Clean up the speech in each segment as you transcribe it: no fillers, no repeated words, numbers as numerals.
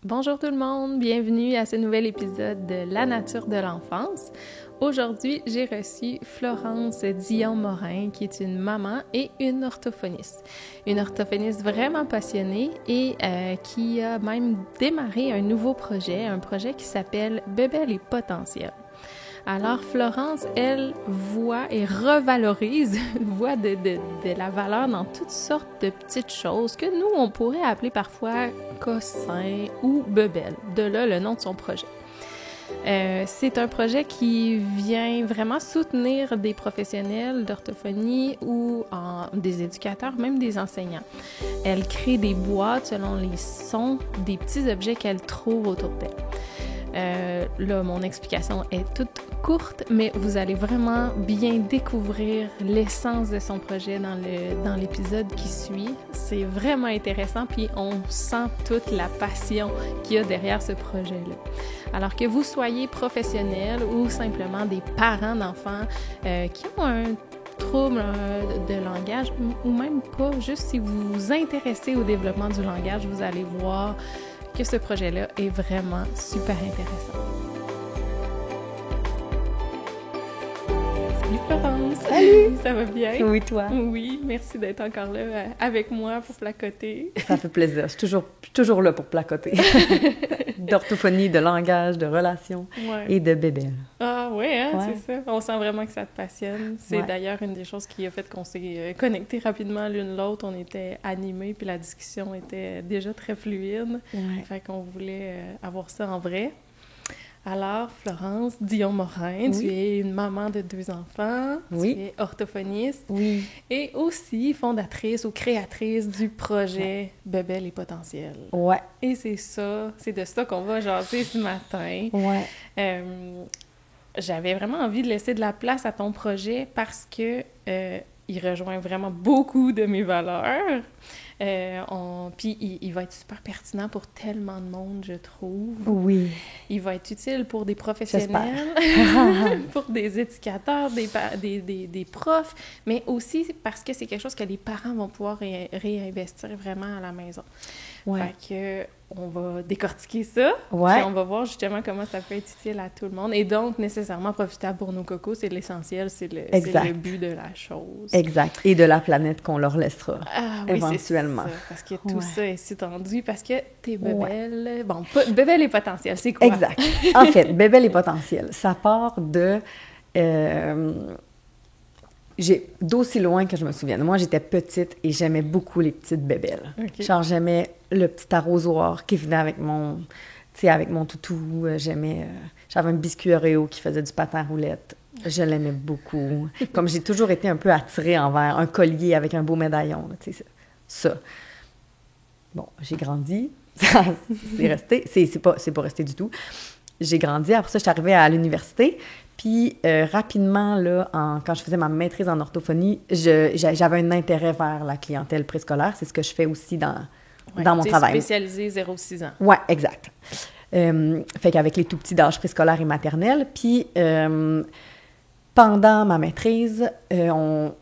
Bonjour tout le monde, bienvenue à ce nouvel épisode de La nature de l'enfance. Aujourd'hui, j'ai reçu Florence Dion-Morin, qui est une maman et une orthophoniste. Une orthophoniste vraiment passionnée et qui a même démarré un nouveau projet, un projet qui s'appelle « Bébé les potentiels ». Alors, Florence, elle, voit et revalorise, voit de la valeur dans toutes sortes de petites choses que nous, on pourrait appeler parfois cossins ou bebelles. De là, le nom de son projet. C'est un projet qui vient vraiment soutenir des professionnels d'orthophonie ou des éducateurs, même des enseignants. Elle crée des boîtes selon les sons des petits objets qu'elle trouve autour d'elle. Là, mon explication est toute courte, mais vous allez vraiment bien découvrir l'essence de son projet dans l'épisode qui suit. C'est vraiment intéressant, puis on sent toute la passion qu'il y a derrière ce projet-là. Alors que vous soyez professionnel ou simplement des parents d'enfants qui ont un trouble de langage, ou même pas, juste si vous vous intéressez au développement du langage, vous allez voir que ce projet-là est vraiment super intéressant. Salut Florence! Salut! Ça va bien? Oui, toi? Oui, merci d'être encore là avec moi pour placoter. Ça fait plaisir. Je suis toujours là pour placoter. D'orthophonie, de langage, de relations et de bébés. Ah ouais, hein, ouais, c'est ça. On sent vraiment que ça te passionne. C'est d'ailleurs une des choses qui a fait qu'on s'est connectés rapidement l'une l'autre. On était animés, puis la discussion était déjà très fluide. Ouais. Fait qu'on voulait avoir ça en vrai. Alors, Florence Dion-Morin, tu es une maman de 2 enfants, tu es orthophoniste et aussi fondatrice ou créatrice du projet Bébé les potentiels. Ouais. Et c'est de ça qu'on va jaser ce matin. Ouais. J'avais vraiment envie de laisser de la place à ton projet parce que il rejoint vraiment beaucoup de mes valeurs. Puis il va être super pertinent pour tellement de monde, je trouve. Oui. Il va être utile pour des professionnels, pour des éducateurs, des profs, mais aussi parce que c'est quelque chose que les parents vont pouvoir réinvestir vraiment à la maison. Ouais. Fait que on va décortiquer ça, puis on va voir justement comment ça peut être utile à tout le monde. Et donc, nécessairement profitable pour nos cocos, c'est l'essentiel, c'est le but de la chose. Exact. Et de la planète qu'on leur laissera C'est éventuellement. ça, parce que tout ça est si tendu, parce que tes bébelles... Bon, bébelles et potentiels, c'est quoi? Exact. En fait, bébelles et potentiels, ça part de... d'aussi loin que je me souvienne. Moi, j'étais petite et j'aimais beaucoup les petites bébelles. Okay. Genre, j'aimais le petit arrosoir qui venait avec mon toutou. J'avais un biscuit Oreo qui faisait du patin à roulette. Je l'aimais beaucoup. Comme j'ai toujours été un peu attirée envers un collier avec un beau médaillon. Tu sais, ça. Bon, j'ai grandi. C'est resté. C'est pas resté du tout. J'ai grandi. Après ça, je suis arrivée à l'université. Puis, rapidement, là, quand je faisais ma maîtrise en orthophonie, j'avais un intérêt vers la clientèle préscolaire. C'est ce que je fais aussi dans mon travail. Spécialisé 0-6 ans. Oui, exact. Fait qu'avec les tout-petits d'âge préscolaire et maternelle. Puis, pendant ma maîtrise,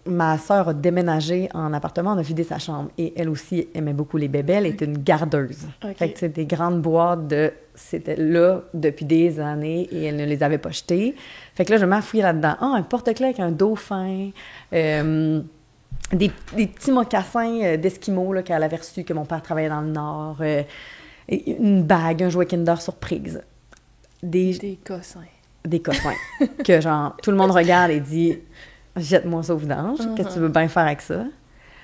ma sœur a déménagé en appartement, on a vidé sa chambre. Et elle aussi aimait beaucoup les bébés. Elle était une gardeuse. Okay. Fait que c'est des grandes boîtes c'était là depuis des années et elle ne les avait pas jetées. Fait que là, je m'affouillais là-dedans. Un porte-clés avec un dauphin, des petits mocassins d'Esquimaux qu'elle avait reçus, que mon père travaillait dans le Nord, une bague, un jouet Kinder Surprise. Des cossins. Des cossins. Que genre, tout le monde regarde et dit « Jette-moi ça au vidange, qu'est-ce que tu veux bien faire avec ça? »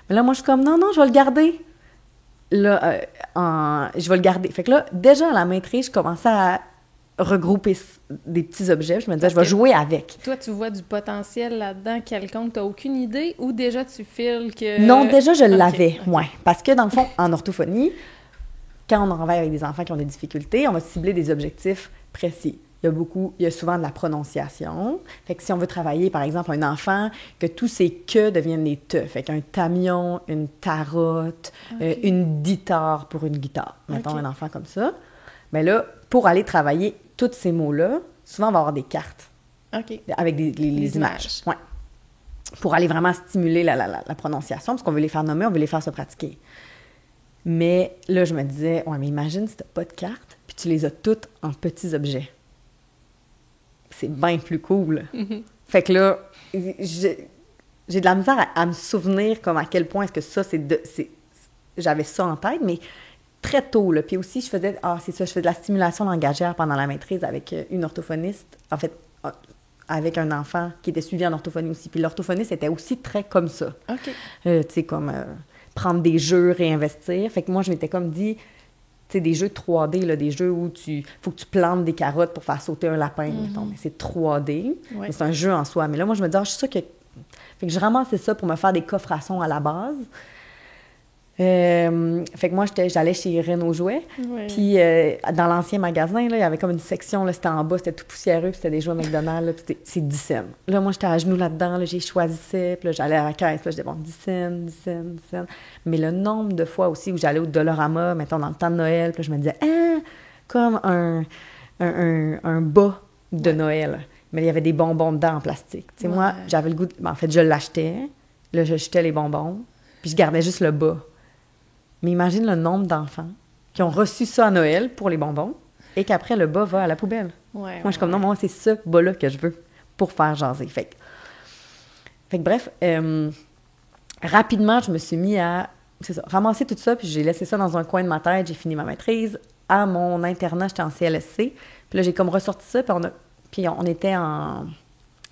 Mais là, moi, je suis comme « Non, je vais le garder. » Là, je vais le garder. Fait que là, déjà à la maîtrise, je commençais à regrouper des petits objets. Je me disais, je vais jouer avec. Toi, tu vois du potentiel là-dedans quelconque, tu n'as aucune idée ou déjà tu files que... Non, déjà, je l'avais, ouais. Parce que dans le fond, en orthophonie, quand on travaille avec des enfants qui ont des difficultés, on va cibler des objectifs précis. Il y a souvent de la prononciation. Fait que si on veut travailler, par exemple, un enfant, que tous ses « que » deviennent des « te ». Fait qu'un tamion, une tarotte, une guitare pour une guitare. Mettons un enfant comme ça. Mais là, pour aller travailler tous ces mots-là, souvent, on va avoir des cartes. Avec les images. Ouais. Pour aller vraiment stimuler la prononciation, parce qu'on veut les faire nommer, on veut les faire se pratiquer. Mais là, je me disais, ouais, mais imagine si t'as pas de cartes, puis tu les as toutes en petits objets. C'est bien plus cool. Fait que là, j'ai de la misère à me souvenir comme à quel point est-ce que ça, j'avais ça en tête, mais très tôt, là. Puis aussi, je faisais de la stimulation langagière pendant la maîtrise avec une orthophoniste, en fait, avec un enfant qui était suivi en orthophonie aussi. Puis l'orthophoniste était aussi très comme ça. OK. Tu sais, comme prendre des jeux, réinvestir. Fait que moi, je m'étais comme dit, tu sais, des jeux 3D, là, des jeux où faut que tu plantes des carottes pour faire sauter un lapin, mettons. Mais c'est 3D. Ouais. Mais c'est un jeu en soi. Mais là, moi, je me dis, je suis sûre que... Fait que je ramassais ça pour me faire des coffres à sons à la base. Fait que moi, j'allais chez Renault Jouets. Ouais. Puis dans l'ancien magasin, là, il y avait comme une section, là, c'était en bas, c'était tout poussiéreux, puis c'était des jouets McDonald's, là, puis c'est 10 cents. Là, moi, j'étais à genoux là-dedans, là, j'ai choisissais, puis là, j'allais à la caisse, puis là, je disais, bon, 10 cents, 10 cents, 10 cents. Mais le nombre de fois aussi où j'allais au Dollarama, mettons, dans le temps de Noël, puis là, je me disais, comme un bas de Noël. Mais il y avait des bonbons dedans en plastique. Tu sais, moi, j'avais le goût en fait, je l'achetais, là, je jetais les bonbons, puis je gardais juste le bas. Mais imagine le nombre d'enfants qui ont reçu ça à Noël pour les bonbons et qu'après, le bas va à la poubelle. Moi, je suis comme, non, moi, c'est ce bas-là que je veux pour faire jaser. Fait que bref, rapidement, je me suis mis à ramasser tout ça, puis j'ai laissé ça dans un coin de ma tête. J'ai fini ma maîtrise. À mon internat, j'étais en CLSC. Puis là, j'ai comme ressorti ça, puis on était en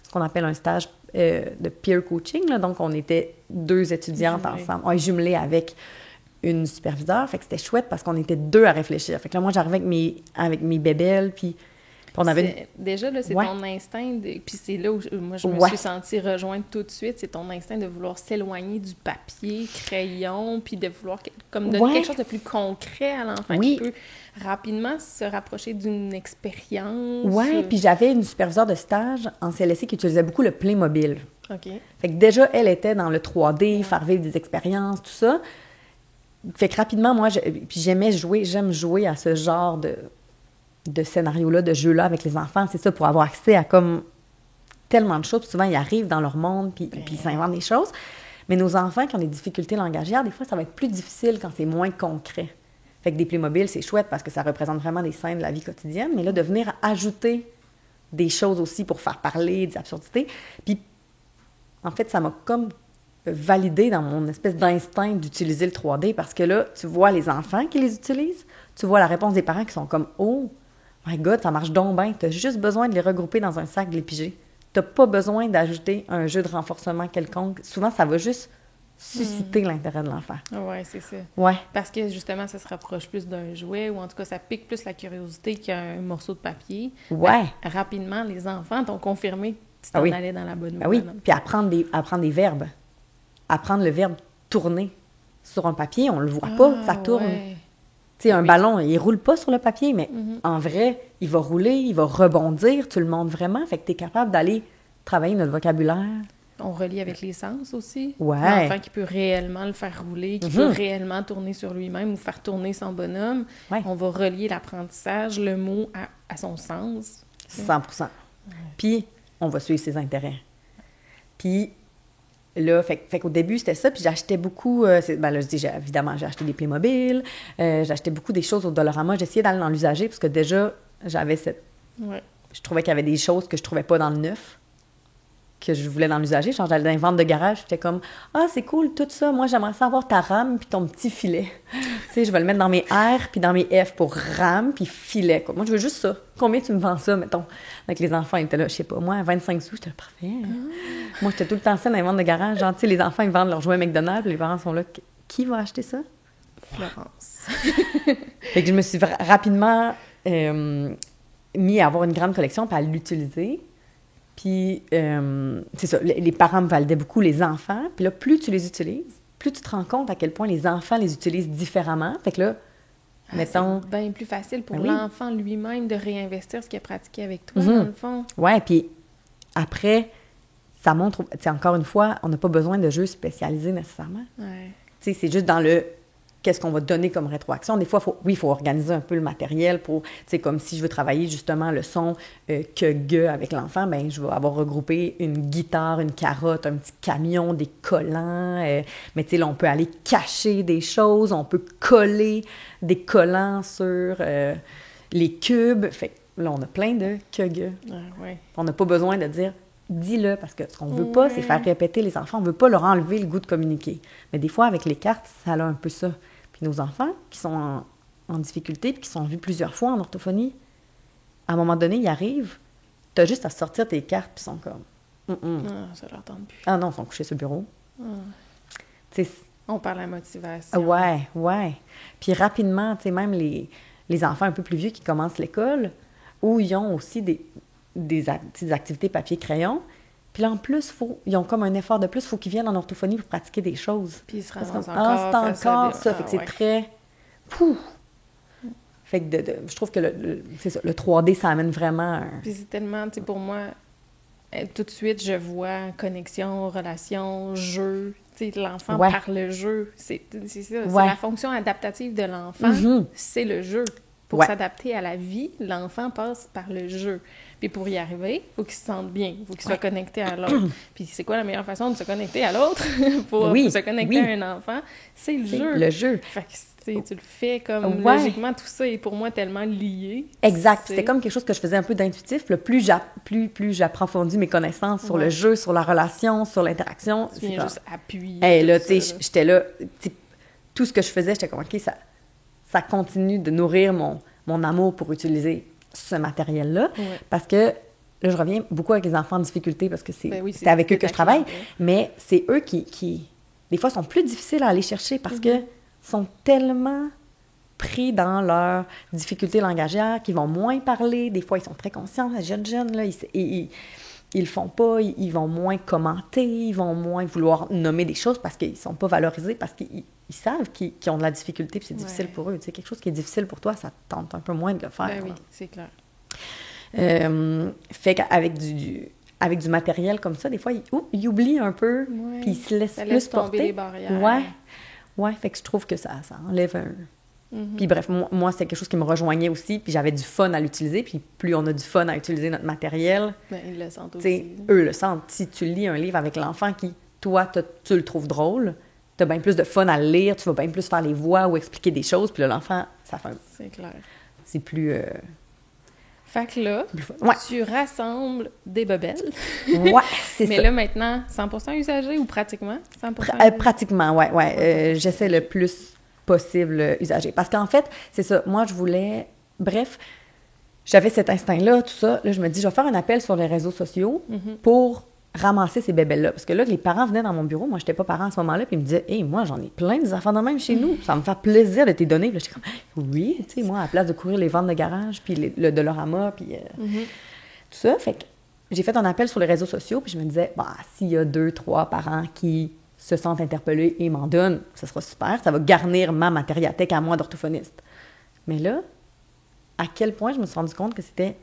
ce qu'on appelle un stage de peer coaching. Là, donc, on était 2 étudiantes ensemble. On est jumelées avec une superviseure, fait que c'était chouette parce qu'on était 2 à réfléchir. Fait que là, moi, j'arrivais avec mes bébelles, puis on avait... Déjà, là, c'est ton instinct, puis c'est là où moi, je me suis sentie rejointe tout de suite, c'est ton instinct de vouloir s'éloigner du papier, crayon, puis de vouloir comme donner quelque chose de plus concret à l'enfant qui peut rapidement se rapprocher d'une expérience. Oui, puis j'avais une superviseure de stage en CLSC qui utilisait beaucoup le Playmobil. OK. Fait que déjà, elle était dans le 3D, faire vivre des expériences, tout ça. Fait que rapidement, moi, j'aime jouer à ce genre de scénario-là, de jeu-là avec les enfants. C'est ça, pour avoir accès à comme tellement de choses. Puis souvent, ils arrivent dans leur monde, puis ils s'inventent des choses. Mais nos enfants qui ont des difficultés langagières, des fois, ça va être plus difficile quand c'est moins concret. Fait que des Playmobil, c'est chouette parce que ça représente vraiment des scènes de la vie quotidienne. Mais là, de venir ajouter des choses aussi pour faire parler, des absurdités. Puis, en fait, ça m'a comme validé dans mon espèce d'instinct d'utiliser le 3D parce que là, tu vois les enfants qui les utilisent, tu vois la réponse des parents qui sont comme « Oh, my God, ça marche donc bien, t'as juste besoin de les regrouper dans un sac, de les piger. T'as pas besoin d'ajouter un jeu de renforcement quelconque. Souvent, ça va juste susciter l'intérêt de l'enfant. » Oui, c'est ça. Ouais. Parce que justement, ça se rapproche plus d'un jouet ou en tout cas, ça pique plus la curiosité qu'un morceau de papier. Ouais. Rapidement, les enfants t'ont confirmé que tu t'en allais dans la bonne voie. Oui, puis apprendre des verbes. Apprendre le verbe tourner sur un papier, on le voit pas, ça tourne. Ouais. Tu sais, un ballon, il roule pas sur le papier, mais en vrai, il va rouler, il va rebondir, tu le montres vraiment, fait que tu es capable d'aller travailler notre vocabulaire. On relie avec les sens aussi. Ouais. L'enfant qui peut réellement le faire rouler, qui peut réellement tourner sur lui-même ou faire tourner son bonhomme. Ouais. On va relier l'apprentissage, le mot à son sens. 100%. Ouais. Puis, on va suivre ses intérêts. Puis, là, fait qu'au début, c'était ça. Puis j'achetais beaucoup... là, je dis, évidemment, j'ai acheté des Playmobil. J'achetais beaucoup des choses au Dollarama. J'essayais d'aller dans l'usager parce que déjà, j'avais cette... Ouais. Je trouvais qu'il y avait des choses que je trouvais pas dans le neuf, que je voulais dans l'usager. Genre, j'allais dans les ventes de garage, j'étais comme « Ah, c'est cool, tout ça. Moi, j'aimerais savoir ta rame puis ton petit filet. » Tu sais, je vais le mettre dans mes R puis dans mes F pour rame puis filet, quoi. Moi, je veux juste ça. Combien tu me vends ça, mettons? Donc, les enfants, ils étaient là, je sais pas, moi, à 25 sous, j'étais là, parfait. Moi, j'étais tout le temps ça dans les ventes de garage. Genre, tu sais, les enfants, ils vendent leurs jouets McDonald's, puis les parents sont là, qui va acheter ça? Florence. Fait que je me suis rapidement mis à avoir une grande collection puis à l'utiliser. Puis, c'est ça, les parents me validaient beaucoup, les enfants. Puis là, plus tu les utilises, plus tu te rends compte à quel point les enfants les utilisent différemment. Fait que là, mettons... C'est bien plus facile pour l'enfant lui-même de réinvestir ce qu'il a pratiqué avec toi, dans le fond. Ouais, puis après, ça montre... Tu sais, encore une fois, on n'a pas besoin de jeux spécialisés nécessairement. Ouais. Tu sais, c'est juste dans le qu'est-ce qu'on va donner comme rétroaction. Des fois, il faut organiser un peu le matériel pour, tu sais, comme si je veux travailler justement le son que avec l'enfant, ben je vais avoir regroupé une guitare, une carotte, un petit camion, des collants. Mais tu sais, là, on peut aller cacher des choses, on peut coller des collants sur les cubes. Fait que là, on a plein de que. Ouais. On n'a pas besoin de dire dis-le, parce que ce qu'on veut pas, c'est faire répéter les enfants. On veut pas leur enlever le goût de communiquer. Mais des fois, avec les cartes, ça a un peu ça. Puis nos enfants qui sont en difficulté puis qui sont vus plusieurs fois en orthophonie, à un moment donné, ils arrivent, tu as juste à sortir tes cartes puis ils sont comme... ça leur tente plus. Ah non, ils sont couchés sur le bureau. On parle à motivation. Ouais. Puis rapidement, tu sais, même les enfants un peu plus vieux qui commencent l'école, où ils ont aussi des activités papier-crayon. Puis là, en plus, ils ont comme un effort de plus. Il faut qu'ils viennent en orthophonie pour pratiquer des choses. Puis ils se ramassent encore. C'est encore ça. Fait que c'est très... Pouf! Fait que je trouve que c'est ça, le 3D, ça amène vraiment... Puis c'est tellement, tu sais, pour moi, tout de suite, je vois connexion, relation, jeu. Tu sais, l'enfant par le jeu. C'est ça. C'est la fonction adaptative de l'enfant. C'est le jeu. Pour s'adapter à la vie, l'enfant passe par le jeu. Puis pour y arriver, il faut qu'il se sente bien, il faut qu'il soit connecté à l'autre. Puis c'est quoi la meilleure façon de se connecter à l'autre pour se connecter à un enfant? C'est le jeu. Le jeu. Fait que tu le fais comme logiquement, tout ça est pour moi tellement lié. Exact. C'était comme quelque chose que je faisais un peu d'intuitif. Plus j'approfondis mes connaissances sur le jeu, sur la relation, sur l'interaction. Tu viens juste appuyer. Hey, là, tu sais, j'étais là. Tout ce que je faisais, j'étais comme, OK, ça continue de nourrir mon amour pour utiliser ce matériel-là. Parce que, là, je reviens beaucoup avec les enfants en difficulté parce que c'est avec eux que je travaille. Mais c'est eux qui, des fois, sont plus difficiles à aller chercher parce que sont tellement pris dans leur difficulté langagière qu'ils vont moins parler. Des fois, ils sont très conscients, les jeunes, là, ils le font pas, ils vont moins commenter, ils vont moins vouloir nommer des choses parce qu'ils sont pas valorisés, parce qu'ils savent qu'ils ont de la difficulté puis c'est difficile pour eux. Tu sais, quelque chose qui est difficile pour toi, ça te tente un peu moins de le faire. Oui, c'est clair. Fait qu'avec avec du matériel comme ça, des fois, ils oublient un peu puis ils se laissent plus tomber porter. Les barrières. Ouais, fait que je trouve que ça enlève un... Puis bref, moi, c'était quelque chose qui me rejoignait aussi, puis j'avais du fun à l'utiliser, puis plus on a du fun à utiliser notre matériel... Ben, ils le sentent aussi. Eux le sentent. Si tu lis un livre avec l'enfant qui, toi, tu le trouves drôle, tu as bien plus de fun à le lire, tu vas bien plus faire les voix ou expliquer des choses, puis là, l'enfant, ça fait... C'est clair. C'est plus... Fait que là, tu rassembles des bebelles. C'est ça. Mais là, maintenant, 100% usagé ou pratiquement 100%? Pratiquement, ouais. J'essaie le plus possible usagé. Parce qu'en fait, c'est ça. Moi, je voulais... Bref, j'avais cet instinct-là, tout ça. Là, je me dis, je vais faire un appel sur les réseaux sociaux pour ramasser ces bébelles-là. Parce que là, les parents venaient dans mon bureau. Moi, je n'étais pas parent à ce moment-là. Puis ils me disaient, « Hey, moi, j'en ai plein des enfants de même chez nous. Ça me fait plaisir de t'y donner. » Puis là, j'étais comme, « Oui, tu sais, moi, à la place de courir les ventes de garage, puis le Dolorama, puis tout ça. » Fait que j'ai fait un appel sur les réseaux sociaux. Puis je me disais, bah, s'il y a 2-3 parents qui se sentent interpellés et m'en donnent, ça sera super. Ça va garnir ma matériathèque à moi d'orthophoniste. Mais là, à quel point je me suis rendu compte que c'était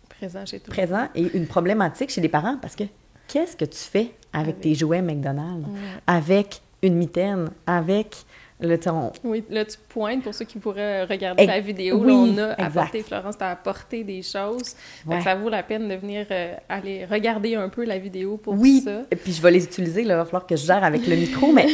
présent et une problématique chez les parents parce que qu'est-ce que tu fais avec tes jouets McDonald's, avec une mitaine, avec le ton... Oui, là, tu pointes pour ceux qui pourraient regarder la vidéo. Là, on a apporté, Florence t'a apporté des choses. Ça vaut la peine de venir aller regarder un peu la vidéo pour ça. Oui, et puis je vais les utiliser. Là, il va falloir que je gère avec le micro, mais...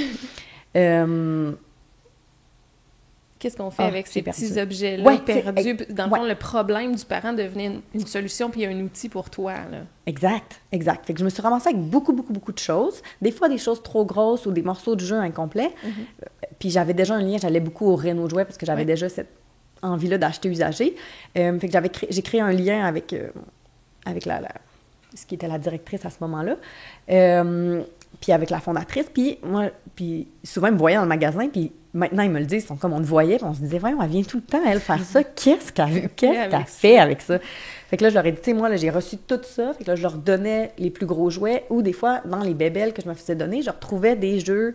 Qu'est-ce qu'on fait avec ces petits objets-là perdus? Dans le fond, le problème du parent devenait une solution puis un outil pour toi. Là. Exact. Fait que je me suis ramassée avec beaucoup de choses. Des fois, des choses trop grosses ou des morceaux de jeu incomplets. Puis j'avais déjà un lien, j'allais beaucoup au Renault Jouet parce que j'avais déjà cette envie-là d'acheter usagé. Fait que j'ai créé un lien avec ce qui était la directrice à ce moment-là. Puis avec la fondatrice. Puis souvent, ils me voyaient dans le magasin, puis maintenant, ils me le disent, ils sont comme on te voyait, puis on se disait, voyons, elle vient tout le temps, elle, faire ça. Qu'est-ce qu'elle fait avec ça? Fait que là, je leur ai dit, tu sais, moi, là, j'ai reçu tout ça. Fait que là, je leur donnais les plus gros jouets, ou des fois, dans les bébelles que je me faisais donner, je retrouvais des jeux,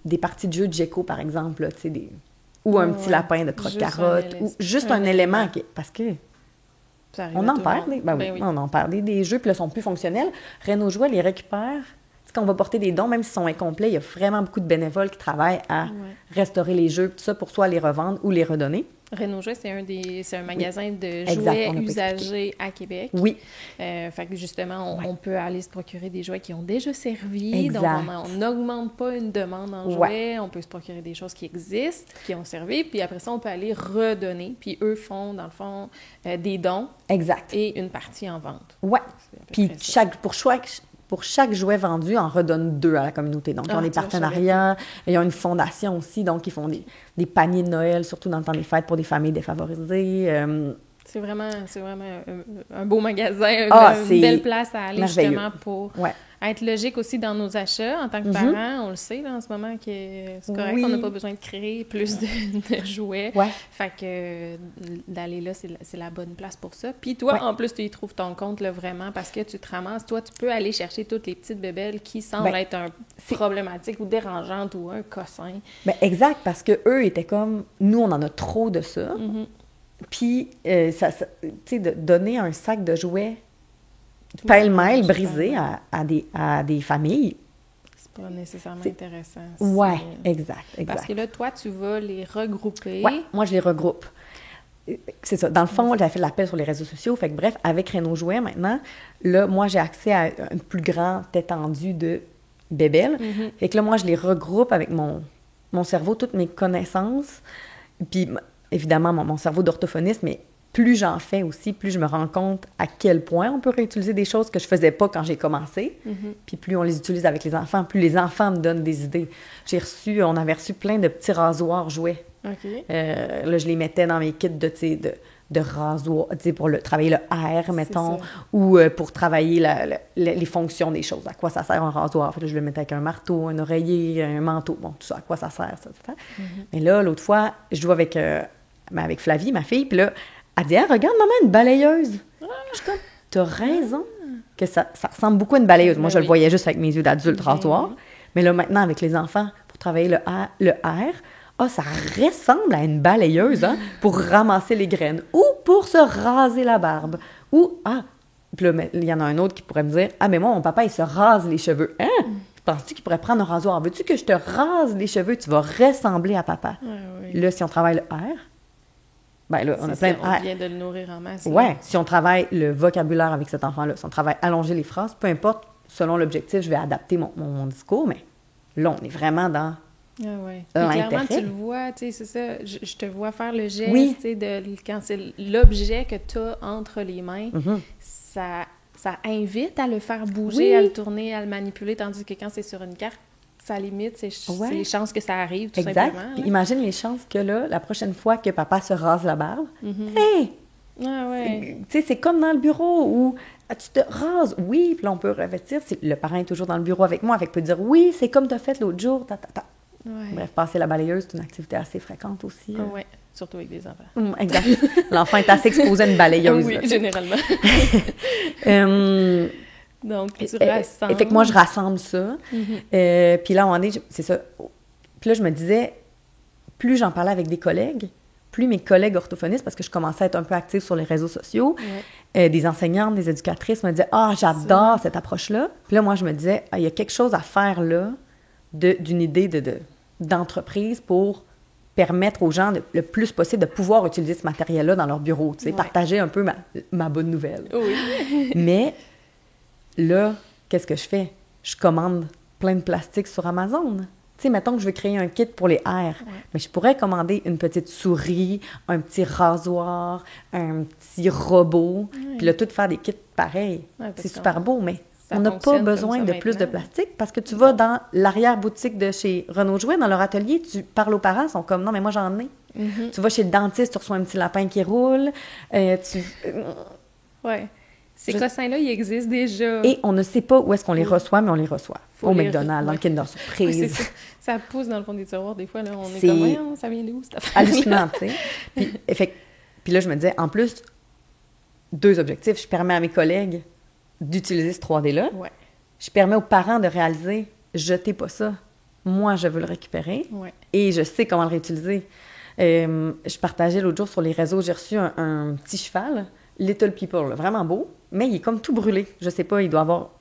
des parties de jeux de Gecko, par exemple, là, tu sais, ou un petit lapin de croque-carotte, ou juste un élément parce que... On en perd, on en perd des jeux, puis là, ils sont plus fonctionnels. Renault Jouet les récupère. quand on va porter des dons, même s'ils sont incomplets, il y a vraiment beaucoup de bénévoles qui travaillent à restaurer les jeux, tout ça, pour soit les revendre ou les redonner. Renaud Jouet, c'est un magasin de jouets usagés à Québec. Oui. Fait que justement, on peut aller se procurer des jouets qui ont déjà servi. Donc, on n'augmente pas une demande en jouets. On peut se procurer des choses qui existent, qui ont servi. Puis après ça, on peut aller redonner. Puis eux font, dans le fond, des dons. Exact. Et une partie en vente. Oui. Puis pour chaque jouet vendu, on redonne 2 à la communauté. Donc, ils ont des partenariats, ils ont une fondation aussi, donc ils font des paniers de Noël, surtout dans le temps des fêtes, pour des familles défavorisées. C'est vraiment un beau magasin, une belle place à aller justement pour être logique aussi dans nos achats. En tant que parents, on le sait là, en ce moment que c'est correct, on n'a pas besoin de créer plus de jouets. Fait que d'aller là, c'est la bonne place pour ça. Puis toi, en plus, tu y trouves ton compte là, vraiment parce que tu te ramasses. Toi, tu peux aller chercher toutes les petites bébelles qui semblent être problématiques ou dérangeantes ou un cossin. Bien, exact, parce qu'eux étaient comme, nous, on en a trop de ça. Puis, tu sais, de donner un sac de jouets pêle-mêle brisé à des familles. C'est pas nécessairement intéressant. Oui, exact. Parce que là, toi, tu vas les regrouper. Oui, moi, je les regroupe. C'est ça. Dans le fond, j'avais fait de l'appel sur les réseaux sociaux. Fait que bref, avec Renaud Jouet, maintenant, là, moi, j'ai accès à un plus grand étendue de bébelles. Fait que là, moi, je les regroupe avec mon cerveau, toutes mes connaissances. Puis, évidemment, mon cerveau d'orthophoniste, mais plus j'en fais aussi, plus je me rends compte à quel point on peut réutiliser des choses que je faisais pas quand j'ai commencé. Puis plus on les utilise avec les enfants, plus les enfants me donnent des idées. On avait reçu plein de petits rasoirs jouets. Là, je les mettais dans mes kits de rasoirs, tu sais, pour travailler le air, mettons, ou pour travailler les fonctions des choses. À quoi ça sert un rasoir? Fait que je le mettais avec un marteau, un oreiller, un manteau. Bon, tout ça, à quoi ça sert, ça. Mais là, l'autre fois, je joue avec Flavie, ma fille, puis là, elle dit « Ah, regarde, maman, une balayeuse! » Je suis comme « T'as raison! » Que ça ressemble beaucoup à une balayeuse. Moi, je le voyais juste avec mes yeux d'adulte, rasoir. Mais là, maintenant, avec les enfants, pour travailler le air, ça ressemble à une balayeuse, hein, pour ramasser les graines ou pour se raser la barbe. Puis là, il y en a un autre qui pourrait me dire « Ah, mais moi, mon papa, il se rase les cheveux. Hein? Penses-tu qu'il pourrait prendre un rasoir? Veux-tu que je te rase les cheveux? Tu vas ressembler à papa. » Là, si on travaille le air, ben là, on a plein de on vient de le nourrir en masse. Oui, si on travaille le vocabulaire avec cet enfant-là, si on travaille allonger les phrases, peu importe, selon l'objectif, je vais adapter mon discours, mais là, on est vraiment dans clairement, tu le vois, tu sais, c'est ça, je te vois faire le geste, tu sais, quand c'est l'objet que tu as entre les mains, ça invite à le faire bouger, à le tourner, à le manipuler, tandis que quand c'est sur une carte, ça limite, c'est les chances que ça arrive, tout simplement. Puis imagine les chances que là, la prochaine fois que papa se rase la barbe, hey! Tu sais, c'est comme dans le bureau où tu te rases, puis là, on peut revêtir. Le parent est toujours dans le bureau avec moi, peut dire oui, c'est comme tu as fait l'autre jour, Bref, passer la balayeuse, c'est une activité assez fréquente aussi. Oui, surtout avec des enfants. Exact. L'enfant est assez exposé à une balayeuse. Oui, généralement. Donc, tu rassembles. Fait que moi, je rassemble ça. Puis là, à un moment donné, c'est ça. Puis là, je me disais, plus j'en parlais avec des collègues, plus mes collègues orthophonistes, parce que je commençais à être un peu active sur les réseaux sociaux, des enseignantes, des éducatrices me disaient « Ah, j'adore cette approche-là. » Puis là, moi, je me disais « Ah, il y a quelque chose à faire là d'une idée d'entreprise pour permettre aux gens le plus possible de pouvoir utiliser ce matériel-là dans leur bureau, tu sais, partager un peu ma bonne nouvelle. » Mais là, qu'est-ce que je fais? Je commande plein de plastique sur Amazon. Tu sais, mettons que je veux créer un kit pour les airs, mais je pourrais commander une petite souris, un petit rasoir, un petit robot, puis là, tout faire des kits pareils. C'est super beau, mais on n'a pas besoin de plus de plastique parce que tu vas dans l'arrière-boutique de chez Renaud Jouet, dans leur atelier, tu parles aux parents, ils sont comme « Non, mais moi, j'en ai. Tu vas chez le dentiste, tu reçois un petit lapin qui roule. Ces cossins-là, ils existent déjà. Et on ne sait pas où est-ce qu'on les reçoit, mais on les reçoit. Au McDonald's, dans le Kinder Surprise. Ça pousse dans le fond des tiroirs. Des fois, là, on est comme, voyons, ça vient d'où, cette affaire? Hallucinant, tu sais. Puis là, je me disais, en plus, 2 objectifs. Je permets à mes collègues d'utiliser ce 3D-là. Je permets aux parents de réaliser, jetez pas ça. Moi, je veux le récupérer. Et je sais comment le réutiliser. Je partageais l'autre jour sur les réseaux, j'ai reçu un petit cheval, Little People, là, vraiment beau, mais il est comme tout brûlé. Je sais pas, il doit avoir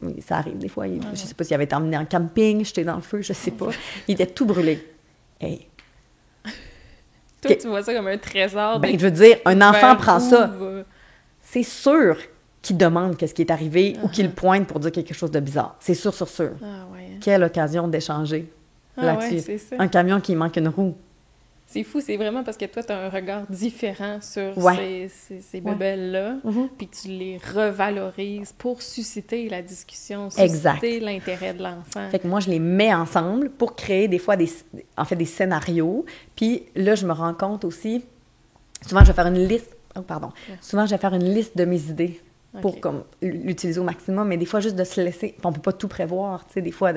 Oui, ça arrive des fois. Je sais pas s'il avait été emmené en camping, jeté dans le feu, je sais pas. Il était tout brûlé. Hey. Toi, tu vois ça comme un trésor. Ben, je veux dire, un enfant prend ça. C'est sûr qu'il demande qu'est-ce qui est arrivé ou qu'il pointe pour dire quelque chose de bizarre. C'est sûr, sûr, sûr. Ah ouais. Quelle occasion d'échanger là-dessus. Ouais, c'est ça. Un camion qui manque une roue. C'est fou, c'est vraiment parce que toi, tu as un regard différent sur ces bébelles-là, puis que tu les revalorises pour susciter la discussion, susciter l'intérêt de l'enfant. Fait que moi, je les mets ensemble pour créer des fois des scénarios. Puis là, je me rends compte aussi, souvent, je vais faire une liste, souvent, je vais faire une liste de mes idées pour comme l'utiliser au maximum, mais des fois, juste de se laisser, on peut pas tout prévoir, tu sais, des fois,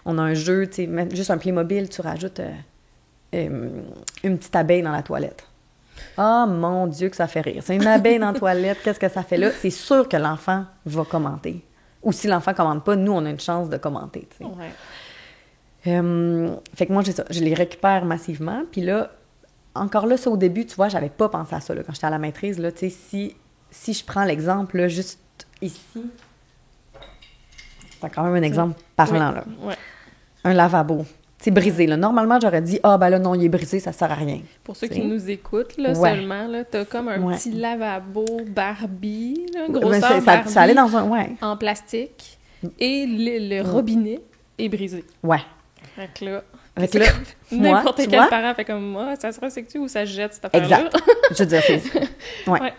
on a un jeu, tu sais, juste un Playmobil, tu rajoutes... une petite abeille dans la toilette. Ah, mon Dieu, que ça fait rire. C'est une abeille dans la toilette, qu'est-ce que ça fait là? C'est sûr que l'enfant va commenter. Ou si l'enfant ne commente pas, nous, on a une chance de commenter. Tu sais. Fait que moi, je les récupère massivement. Puis là, encore là, ça au début, tu vois, j'avais pas pensé à ça là, quand j'étais à la maîtrise. Là, tu sais, si je prends l'exemple, là, juste ici, c'est quand même un exemple parlant. Là. Ouais. Un lavabo. C'est brisé, là. Normalement, j'aurais dit, ben là, non, il est brisé, ça sert à rien. Pour ceux qui nous écoutent, là, seulement, là, t'as comme un petit lavabo Barbie, là, grosseur Barbie, ça allait dans un... en plastique, et le robinet est brisé. Ouais. Fait que là, n'importe quel parent fait comme moi, ça se recycle-tu ou ça se jette, cette affaire-là? Exact. Je veux dire, c'est... Ouais.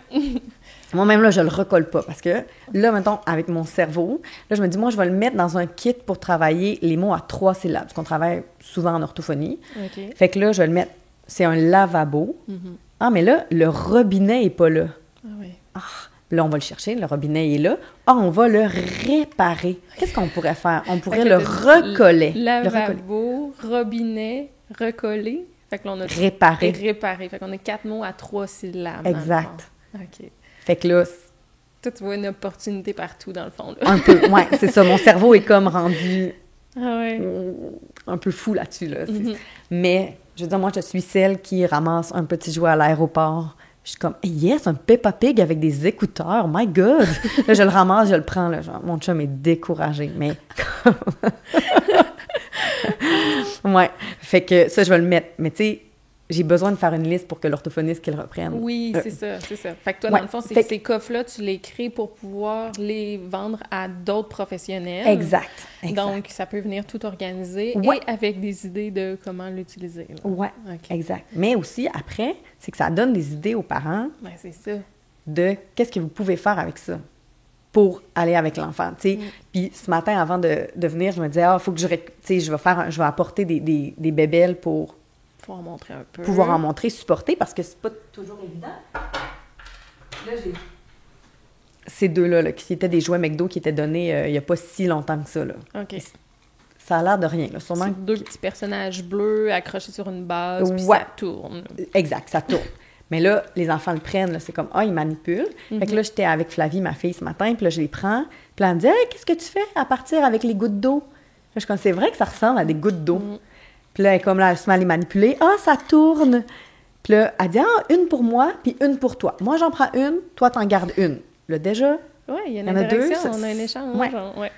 Moi-même, là, je le recolle pas parce que, là, mettons, avec mon cerveau, là, je me dis, moi, je vais le mettre dans un kit pour travailler les mots à 3 syllabes, parce qu'on travaille souvent en orthophonie. Okay. Fait que là, je vais le mettre, c'est un lavabo. Ah, mais là, le robinet est pas là. Ah oui. Là, on va le chercher, le robinet est là. On va le réparer. Qu'est-ce qu'on pourrait faire? On pourrait le recoller. Lavabo, robinet, recoller. Fait que là, on a... Réparer. Fait qu'on a 4 mots à 3 syllabes. Exact. OK. Fait que là... Toi, tu vois une opportunité partout, dans le fond. Là. Un peu, ouais, c'est ça. Mon cerveau est comme rendu un peu fou là-dessus. Là. Mais, je veux dire, moi, je suis celle qui ramasse un petit jouet à l'aéroport. Je suis comme, yes, un Peppa Pig avec des écouteurs, my God! Là, je le ramasse, je le prends. Là, genre, mon chum est découragé, mais... ouais, fait que ça, je vais le mettre. Mais tu sais, j'ai besoin de faire une liste pour que l'orthophoniste qu'il reprenne. Oui, c'est ça. Fait que toi, dans le fond, ces coffres-là, tu les crées pour pouvoir les vendre à d'autres professionnels. Exact. Donc, ça peut venir tout organiser et avec des idées de comment l'utiliser. Oui, exact. Mais aussi, après, c'est que ça donne des idées aux parents. Ben, c'est ça. De qu'est-ce que vous pouvez faire avec ça pour aller avec l'enfant, tu sais. Puis ce matin, avant de venir, je me disais, il faut que je vais apporter des bébelles pour pouvoir montrer un peu. Pouvoir en montrer, supporter, parce que c'est pas toujours évident. Là, j'ai ces deux-là, là, qui étaient des jouets McDo qui étaient donnés il y a pas si longtemps que ça, là. OK. Ça a l'air de rien, là. Sûrement... C'est 2 petits personnages bleus accrochés sur une base, puis ça tourne. Exact, ça tourne. Mais là, les enfants le prennent, là, c'est comme, ils manipulent. Fait que là, j'étais avec Flavie, ma fille, ce matin, puis là, je les prends. Puis là, elle me dit, qu'est-ce que tu fais à partir avec les gouttes d'eau? Là, je suis comme, c'est vrai que ça ressemble à des gouttes d'eau. Puis là, elle est comme là, elle se met à les manipuler. Ça tourne! Puis là, elle dit, une pour moi, puis une pour toi. Moi, j'en prends une, toi, t'en gardes une. Là, déjà, oui, il y a une interaction, on a un échange. Ouais.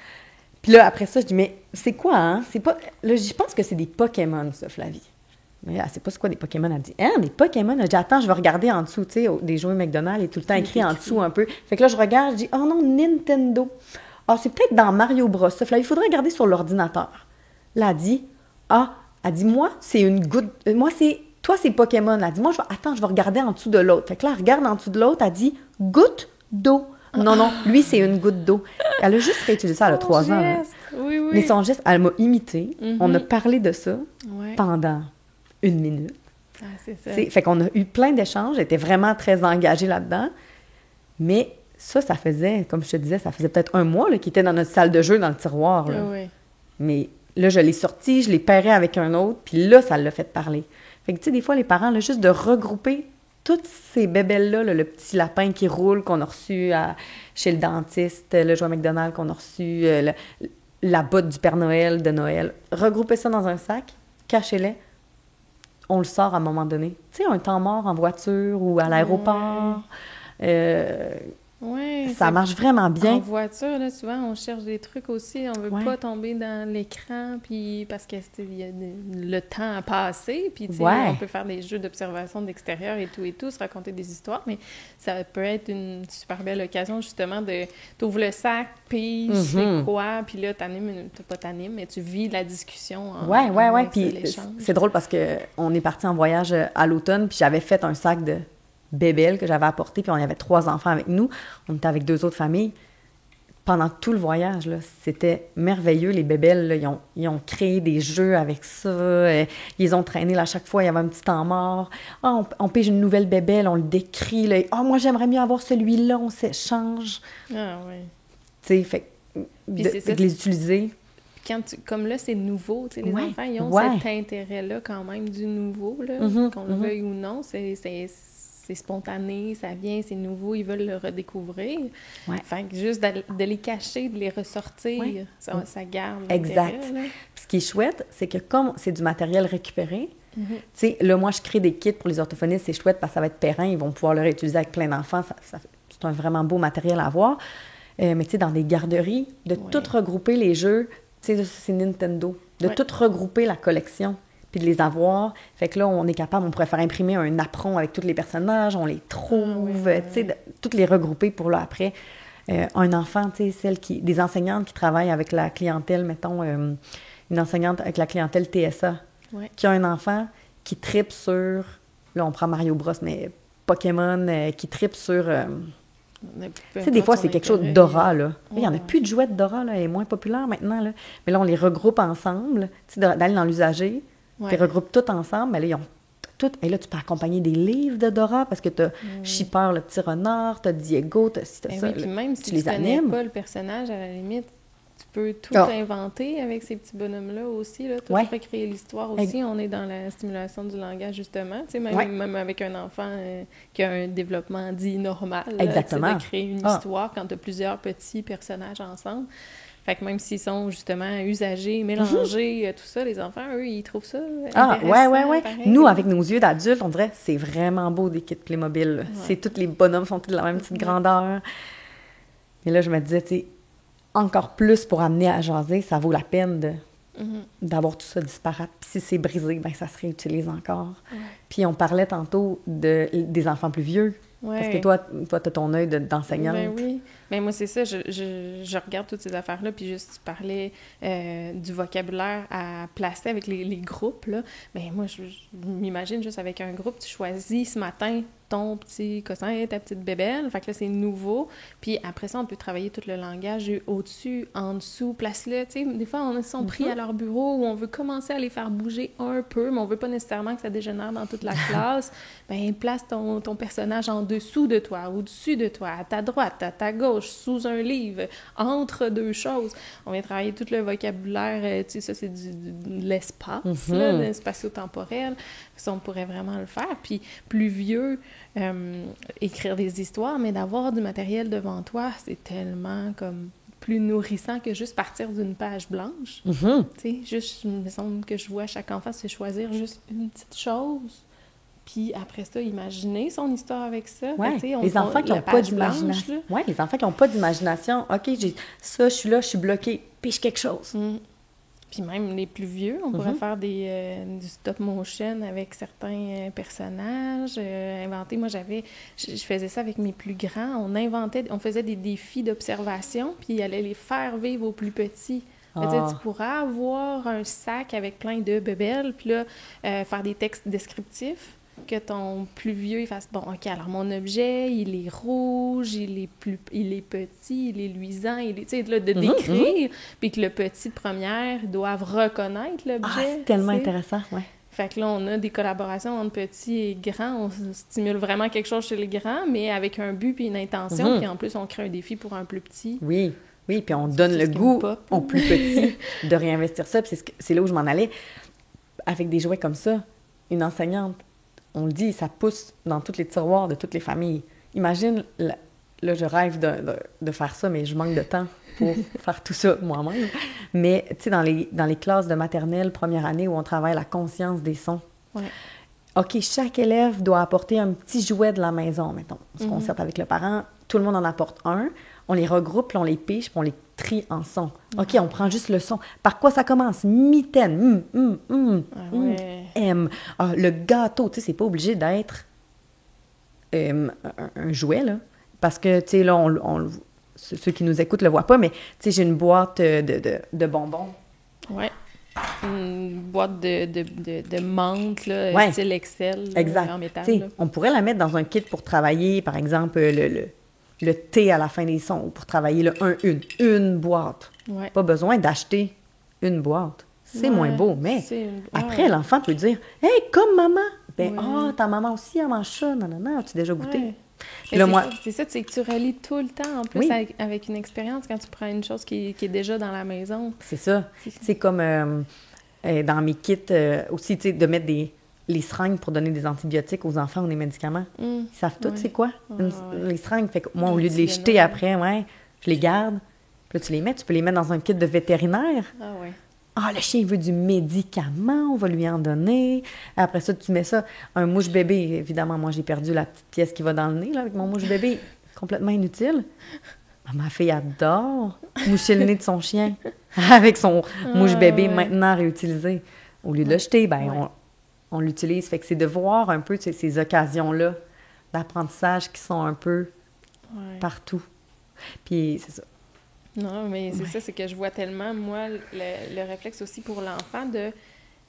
Puis là, après ça, je dis, mais c'est quoi, hein? C'est pas... Là, je pense que c'est des Pokémon, ça, Flavie. Mais elle sait pas c'est quoi des Pokémon. Elle dit, des Pokémon? Elle dit, attends, je vais regarder en dessous, tu sais, des jouets McDonald's, il est tout le temps écrit en dessous un peu. Fait que là, je regarde, je dis, oh non, Nintendo. C'est peut-être dans Mario Bros. Ça, Flavie, il faudrait regarder sur l'ordinateur. Là, elle dit, elle dit, moi, c'est une goutte... Toi, c'est Pokémon. Elle dit, moi, je vais regarder en dessous de l'autre. Fait que là, elle regarde en dessous de l'autre, elle dit, goutte d'eau. Non, lui, c'est une goutte d'eau. Elle a juste réutilisé ça, elle a 3 ans. Là. Oui. Mais son geste, elle m'a imité. On a parlé de ça pendant 1 minute. C'est ça. Fait qu'on a eu plein d'échanges. Elle était vraiment très engagée là-dedans. Mais ça faisait, comme je te disais, ça faisait peut-être 1 mois qu'il était dans notre salle de jeu, dans le tiroir. Là. Oui. Mais là, je l'ai sorti, je l'ai pairé avec un autre, puis là, ça l'a fait parler. Fait que, tu sais, des fois, les parents, là, juste de regrouper toutes ces bébelles-là, le petit lapin qui roule qu'on a reçu chez le dentiste, le jouet McDonald's qu'on a reçu, la botte du Père Noël de Noël, regrouper ça dans un sac, cachez-les, on le sort à un moment donné. Tu sais, un temps mort en voiture ou à l'aéroport. Ouais, ça marche vraiment bien. En voiture, là, souvent, on cherche des trucs aussi. On veut pas tomber dans l'écran, puis parce que il y a le temps à passer, puis tu sais, on peut faire des jeux d'observation de l'extérieur et tout, se raconter des histoires, mais ça peut être une super belle occasion, justement, de t'ouvres le sac, puis c'est quoi, puis là, mais tu vis la discussion en puis c'est drôle parce que on est parti en voyage à l'automne, puis j'avais fait un sac de bébelles que j'avais apporté, puis on y avait 3 enfants avec nous. On était avec 2 autres familles. Pendant tout le voyage, là, c'était merveilleux. Les bébelles, là, ils ont créé des jeux avec ça. Ils les ont traînés là, à chaque fois. Il y avait un petit temps mort. Ah, on pige une nouvelle bébelle, on le décrit. Là. Ah, moi, j'aimerais mieux avoir celui-là. On s'échange. Ah, oui. Tu sais, fait de les utiliser. Comme là, c'est nouveau. Tu sais, les enfants, ils ont cet intérêt-là quand même du nouveau, là, qu'on le veuille ou non. C'est spontané, ça vient, c'est nouveau, ils veulent le redécouvrir. Ouais. Fait que juste de les cacher, de les ressortir, ça garde. Exact. Puis ce qui est chouette, c'est que comme c'est du matériel récupéré, tu sais, là, moi, je crée des kits pour les orthophonistes, c'est chouette parce que ça va être périn, ils vont pouvoir le réutiliser avec plein d'enfants, c'est un vraiment beau matériel à avoir. Mais tu sais, dans des garderies, de tout regrouper les jeux, tu sais, c'est Nintendo, de tout regrouper la collection, puis de les avoir. Fait que là, on est capable, on pourrait faire imprimer un apron avec tous les personnages, on les trouve, tu sais, toutes les regrouper pour là, après. Un enfant, tu sais, des enseignantes qui travaillent avec la clientèle, mettons, une enseignante avec la clientèle TSA, qui a un enfant qui tripe sur, là, on prend Mario Bros, mais Pokémon, qui tripe sur... tu sais, des fois, c'est quelque chose Dora, là. Il n'y en a plus de jouets de Dora, là, elle est moins populaire maintenant, là. Mais là, on les regroupe ensemble, tu sais, d'aller dans l'usager, tu les regroupes tout ensemble, mais là, ils ont tout... Et là, tu peux accompagner des livres de Dora, parce que tu as Chipper, le petit renard, tu as Diego, tu as ça, oui, puis même si tu les connais pas le personnage, à la limite, tu peux tout inventer avec ces petits bonhommes-là aussi, là, tout recréer l'histoire aussi. On est dans la stimulation du langage, justement. Tu sais, même avec un enfant qui a un développement dit normal, exactement. De créer une histoire quand tu as plusieurs petits personnages ensemble. Fait que même s'ils sont justement usagés, mélangés, tout ça, les enfants, eux, ils trouvent ça intéressant. Pareil. Nous, avec nos yeux d'adultes, on dirait c'est vraiment beau des kits Playmobil. C'est tous les bonhommes sont tous de la même petite grandeur. Mais là, je me disais, tu sais, encore plus pour amener à jaser, ça vaut la peine d'avoir tout ça disparate. Puis si c'est brisé, ben ça se réutilise encore. Puis on parlait tantôt des enfants plus vieux. Parce que toi, tu as ton œil d'enseignante. Ben oui. Mais moi, c'est ça, je regarde toutes ces affaires-là, puis juste, tu parlais du vocabulaire à placer avec les groupes, là. Ben moi, je m'imagine juste avec un groupe, tu choisis ce matin ton petit cossin, ta petite bébelle, fait que là, c'est nouveau. Puis après ça, on peut travailler tout le langage au-dessus, en dessous, place-le, tu sais. Des fois, on sont pris à leur bureau où on veut commencer à les faire bouger un peu, mais on veut pas nécessairement que ça dégénère dans toute la classe. Ben place ton personnage en dessous de toi, au-dessus de toi, à ta droite, à ta gauche, sous un livre, entre deux choses. On vient travailler tout le vocabulaire, tu sais, ça, c'est de l'espace, là, spatio-temporel. Ça, on pourrait vraiment le faire. Puis plus vieux, écrire des histoires, mais d'avoir du matériel devant toi, c'est tellement comme plus nourrissant que juste partir d'une page blanche. Tu sais, juste, il me semble que je vois chaque enfant se choisir juste une petite chose. Puis après ça, imaginer son histoire avec ça. Les enfants qui n'ont pas d'imagination. Oui, les enfants qui n'ont pas d'imagination. OK, j'ai ça, je suis là, je suis bloquée. Piche quelque chose. Puis même les plus vieux, on pourrait faire du stop motion avec certains personnages, inventer. Moi, je faisais ça avec mes plus grands. On faisait des défis d'observation, puis il allait les faire vivre aux plus petits. Tu pourras avoir un sac avec plein de bébelles, puis là, faire des textes descriptifs, que ton plus vieux, il fasse, bon, OK, alors mon objet, il est rouge, il est petit, il est luisant, tu sais, de décrire, puis que le petit de première doivent reconnaître l'objet. Ah, c'est tellement intéressant, Fait que là, on a des collaborations entre petits et grands, on stimule vraiment quelque chose chez les grands, mais avec un but puis une intention, puis en plus, on crée un défi pour un plus petit. Oui, puis on donne le goût aux plus petits de réinvestir ça, puis c'est là où je m'en allais. Avec des jouets comme ça, une enseignante, on le dit, ça pousse dans tous les tiroirs de toutes les familles. Imagine, là, je rêve de faire ça, mais je manque de temps pour faire tout ça moi-même. Mais, tu sais, dans les classes de maternelle, première année, où on travaille la conscience des sons, OK, chaque élève doit apporter un petit jouet de la maison, mettons. On se concerte avec le parent, tout le monde en apporte un, on les regroupe, puis on les piche, puis on les trie en son. OK, on prend juste le son. Par quoi ça commence? Mitaine, M. Ah, le gâteau, tu sais, c'est pas obligé d'être un jouet, là. Parce que, tu sais, là, ceux qui nous écoutent le voient pas, mais, tu sais, j'ai une boîte de bonbons. Ouais. Une boîte de menthe, là, ouais. Style Excel, exact. En métal. Là. On pourrait la mettre dans un kit pour travailler, par exemple, le T à la fin des sons, pour travailler le 1-1. Une boîte. Ouais. Pas besoin d'acheter une boîte. C'est moins beau, mais après, l'enfant peut dire « Hey, comme maman! » Ben, ta maman aussi, elle mange ça. Non, as-tu déjà goûté? Ouais. Là, c'est ça, c'est que tu relis tout le temps, en plus, avec une expérience, quand tu prends une chose qui est déjà dans la maison. C'est ça. C'est comme dans mes kits aussi, tu sais, de mettre les seringues pour donner des antibiotiques aux enfants ou des médicaments. Ils savent tout, c'est quoi? Les seringues. Fait que moi, au lieu de les jeter après, je les garde. Puis là, tu les mets. Tu peux les mettre dans un kit de vétérinaire. Ah ouais. Ah, le chien veut du médicament, on va lui en donner. Après ça, tu mets ça. Un mouche-bébé, évidemment, moi, j'ai perdu la petite pièce qui va dans le nez, là, avec mon mouche-bébé. Complètement inutile. Ma fille adore moucher le nez de son chien avec son mouche-bébé maintenant réutilisé. Au lieu de le jeter, on l'utilise. Fait que c'est de voir un peu ces occasions-là d'apprentissage qui sont un peu partout. Puis, c'est ça. Non, mais c'est ça, c'est que je vois tellement, moi, le réflexe aussi pour l'enfant de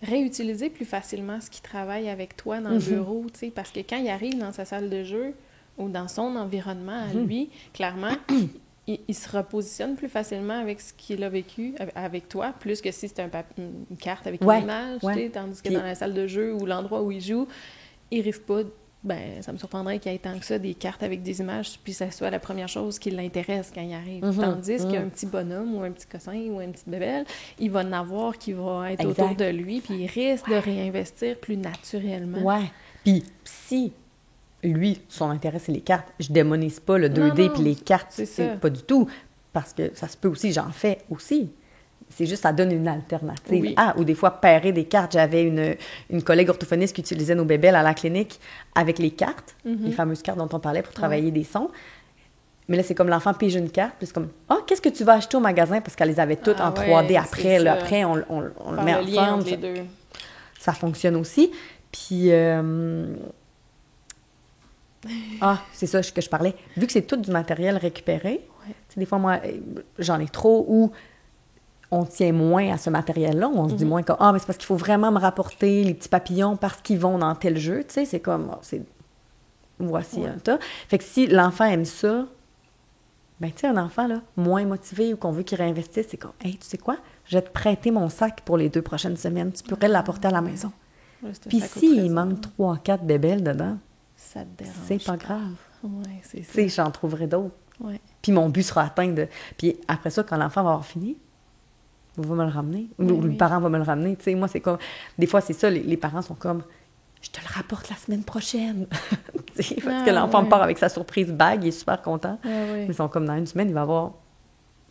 réutiliser plus facilement ce qu'il travaille avec toi dans le bureau, tu sais, parce que quand il arrive dans sa salle de jeu ou dans son environnement à lui, clairement, il se repositionne plus facilement avec ce qu'il a vécu avec toi, plus que si c'est une carte avec une image, tu sais, tandis que dans la salle de jeu ou l'endroit où il joue, il risque pas ça me surprendrait qu'il y ait tant que ça des cartes avec des images, puis ça soit la première chose qui l'intéresse quand il arrive. Tandis qu'un petit bonhomme ou un petit cossin ou une petite bébelle, il va en avoir qui va être autour de lui, puis il risque de réinvestir plus naturellement. Ouais. Puis si lui, son intérêt, c'est les cartes, je démonise pas le 2D puis les cartes, c'est pas du tout, parce que ça se peut aussi, j'en fais aussi. C'est juste, ça donne une alternative. Oui. Ou des fois, pairer des cartes. J'avais une collègue orthophoniste qui utilisait nos bébelles à la clinique avec les cartes, les fameuses cartes dont on parlait pour travailler des sons. Mais là, c'est comme l'enfant pige une carte, puis c'est comme « qu'est-ce que tu vas acheter au magasin? » Parce qu'elle les avait toutes en 3D après. Là, après, on le met ensemble. Les deux. Ça fonctionne aussi. Puis, c'est ça que je parlais. Vu que c'est tout du matériel récupéré, des fois, moi, j'en ai trop, ou on tient moins à ce matériel-là, on se dit moins que mais c'est parce qu'il faut vraiment me rapporter les petits papillons parce qu'ils vont dans tel jeu, tu sais, c'est comme, voici un tas. Fait que si l'enfant aime ça, ben tu sais, un enfant, là, moins motivé ou qu'on veut qu'il réinvestisse, c'est comme, hey, tu sais quoi, je vais te prêter mon sac pour les 2 prochaines semaines, tu pourrais l'apporter à la maison. Puis s'il manque 3-4 bébelles dedans, ça te dérange. C'est pas grave. Ouais, c'est ça. Tu sais, j'en trouverai d'autres. Ouais. Puis mon but sera atteint de... Puis après ça, quand l'enfant va avoir fini, vous va me le ramener. Ou le parent va me le ramener. Tu sais, moi, c'est comme... Des fois, c'est ça, les parents sont comme... Je te le rapporte la semaine prochaine. Parce que l'enfant part avec sa surprise bague, il est super content. Ils sont comme dans une semaine, il va avoir...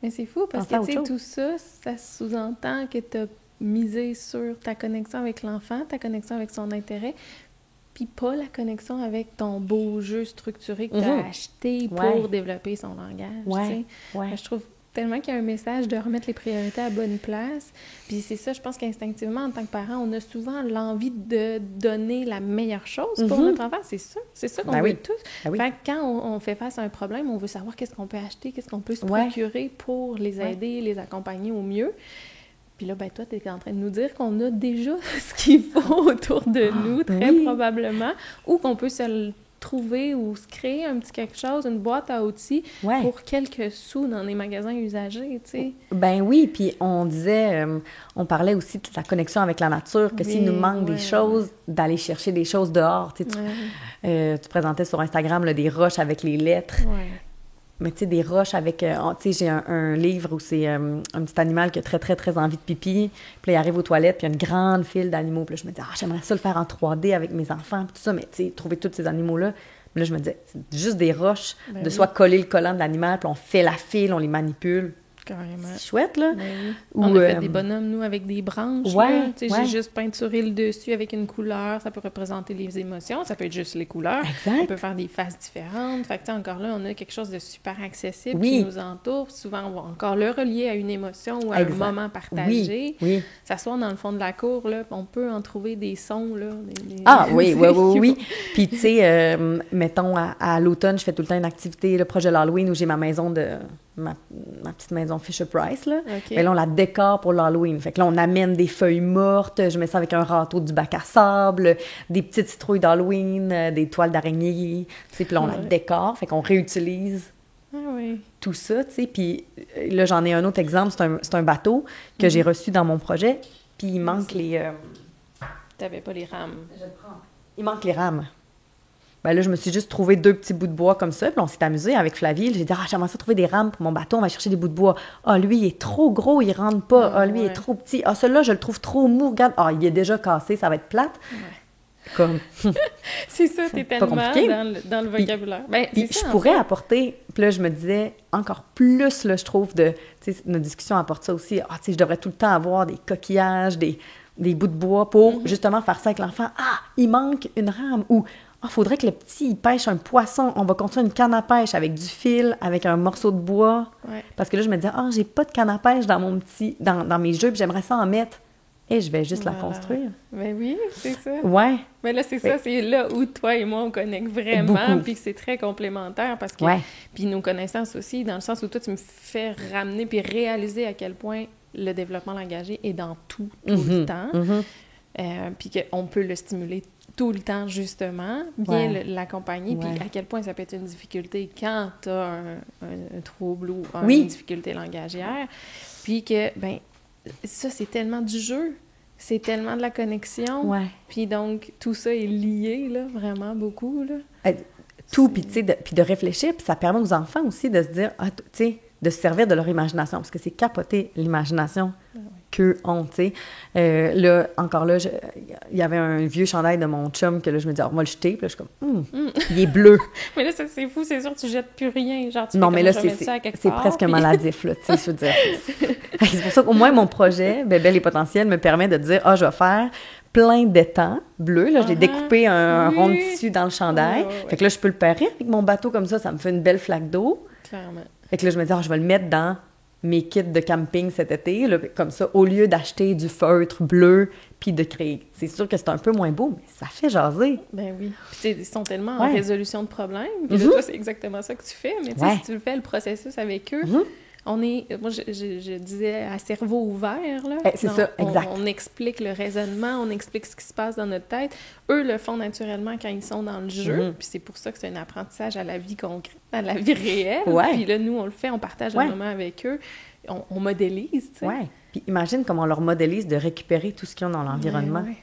Mais c'est fou parce que, tu sais, tout ça, ça sous-entend que tu as misé sur ta connexion avec l'enfant, ta connexion avec son intérêt, puis pas la connexion avec ton beau jeu structuré que tu as acheté pour développer son langage. Je trouve tellement qu'il y a un message de remettre les priorités à la bonne place. Puis c'est ça, je pense qu'instinctivement, en tant que parent, on a souvent l'envie de donner la meilleure chose pour notre enfant. C'est ça qu'on veut tous. Fait que quand on fait face à un problème, on veut savoir qu'est-ce qu'on peut acheter, qu'est-ce qu'on peut se procurer pour les aider, les accompagner au mieux. Puis là, ben toi, tu es en train de nous dire qu'on a déjà ce qu'il faut autour de nous, très probablement, ou qu'on peut se le trouver ou se créer un petit quelque chose, une boîte à outils pour quelques sous dans les magasins usagés, tu sais. Ben oui, puis on disait, on parlait aussi de la connexion avec la nature, que s'il nous manque des choses, d'aller chercher des choses dehors, tu sais. Tu présentais sur Instagram là, des roches avec les lettres. Mais tu sais, des roches avec... tu sais, j'ai un livre où c'est un petit animal qui a très, très, très envie de pipi. Puis là, il arrive aux toilettes, puis il y a une grande file d'animaux. Puis là, je me dis, j'aimerais ça le faire en 3D avec mes enfants, puis tout ça. Mais tu sais, trouver tous ces animaux-là. Mais là, je me disais, c'est juste des roches, soit coller le collant de l'animal, puis on fait la file, on les manipule. Carrément. C'est chouette, là. Oui. Ou, on a fait des bonhommes, nous, avec des branches. Ouais, J'ai juste peinturé le dessus avec une couleur. Ça peut représenter les émotions. Ça peut être juste les couleurs. Exact. On peut faire des faces différentes. Fait que, encore là, on a quelque chose de super accessible qui nous entoure. Souvent, on va encore le relier à une émotion ou à un moment partagé. Oui. S'asseoir dans le fond de la cour, là, on peut en trouver des sons, là. Oui. Puis, tu sais, mettons, à l'automne, je fais tout le temps une activité, le projet de l'Halloween, où j'ai ma maison ma petite maison Fisher-Price, là. Okay. Mais là, on la décore pour l'Halloween. Fait que là, on amène des feuilles mortes, je mets ça avec un râteau du bac à sable, des petites citrouilles d'Halloween, des toiles d'araignée, tu sais, puis là, on la décore, fait qu'on réutilise tout ça, tu sais. Puis là, j'en ai un autre exemple, c'est un bateau que j'ai reçu dans mon projet, puis il manque les... T'avais pas les rames. Je le prends. Il manque les rames. Ben là, je me suis juste trouvé 2 petits bouts de bois comme ça, puis on s'est amusé avec Flavie. J'ai dit, j'aimerais ça trouver des rames pour mon bateau, on va chercher des bouts de bois. Lui, il est trop gros, il rentre pas. Lui, il est trop petit. Celui-là, je le trouve trop mou, regarde. Il est déjà cassé, ça va être plate. Ouais. Comme... c'est ça, t'es tellement dans le vocabulaire. Puis je pourrais apporter, puis là, je me disais, encore plus, là, je trouve, tu sais, notre discussion apporte ça aussi. Tu sais, je devrais tout le temps avoir des coquillages, des bouts de bois pour justement faire ça avec l'enfant. Il manque une rame. Ou faudrait que le petit, il pêche un poisson. On va construire une canne à pêche avec du fil, avec un morceau de bois. Ouais. Parce que là, je me disais, j'ai pas de canne à pêche dans mes jeux, puis j'aimerais ça en mettre. Et je vais juste la construire. Ben oui, c'est ça. Ouais. Mais là, c'est ça, c'est là où toi et moi, on connecte vraiment, puis c'est très complémentaire, parce que... Puis nos connaissances aussi, dans le sens où toi, tu me fais ramener puis réaliser à quel point le développement langagier est dans tout le temps, puis qu'on peut le stimuler tout le temps, justement, bien l'accompagner, puis à quel point ça peut être une difficulté quand tu as un trouble ou une difficulté langagière, puis que, ça, c'est tellement du jeu, c'est tellement de la connexion, puis donc, tout ça est lié, là, vraiment beaucoup, là. Tout, puis tu sais, puis de réfléchir, puis ça permet aux enfants aussi de se dire, tu sais, de se servir de leur imagination, parce que c'est capoter l'imagination qu'eux ont, tu sais. Là, encore là, il y avait un vieux chandail de mon chum que là, je me dis, on va le jeter, puis là, je suis comme, il est bleu. Mais là, c'est fou, c'est sûr, tu jettes plus rien, genre, tu non, mais là, c'est presque maladif, là, tu sais, je veux dire. C'est pour ça qu'au moins, mon projet, Bébelle et Potentiel, me permet de dire, je vais faire plein d'étangs bleus, là, j'ai découpé un rond de tissu dans le chandail, fait que là, je peux le pairer avec mon bateau comme ça me fait une belle flaque d'eau. Clairement. Fait que là, je me dis, je vais le mettre dans mes kits de camping cet été, là, comme ça, au lieu d'acheter du feutre bleu puis de créer. C'est sûr que c'est un peu moins beau, mais ça fait jaser. Ben oui. Puis ils sont tellement en résolution de problèmes. Puis là, toi, c'est exactement ça que tu fais. Mais tu sais, si tu le fais, le processus avec eux, on est... Moi, je disais à cerveau ouvert, là. C'est ça, exact. On explique le raisonnement, on explique ce qui se passe dans notre tête. Eux le font naturellement quand ils sont dans le jeu. Puis c'est pour ça que c'est un apprentissage à la vie concrète, à la vie réelle. Puis là, nous, on le fait, on partage un moment avec eux. On modélise, tu sais. Oui. Puis imagine comment on leur modélise de récupérer tout ce qu'ils ont dans l'environnement. Oui,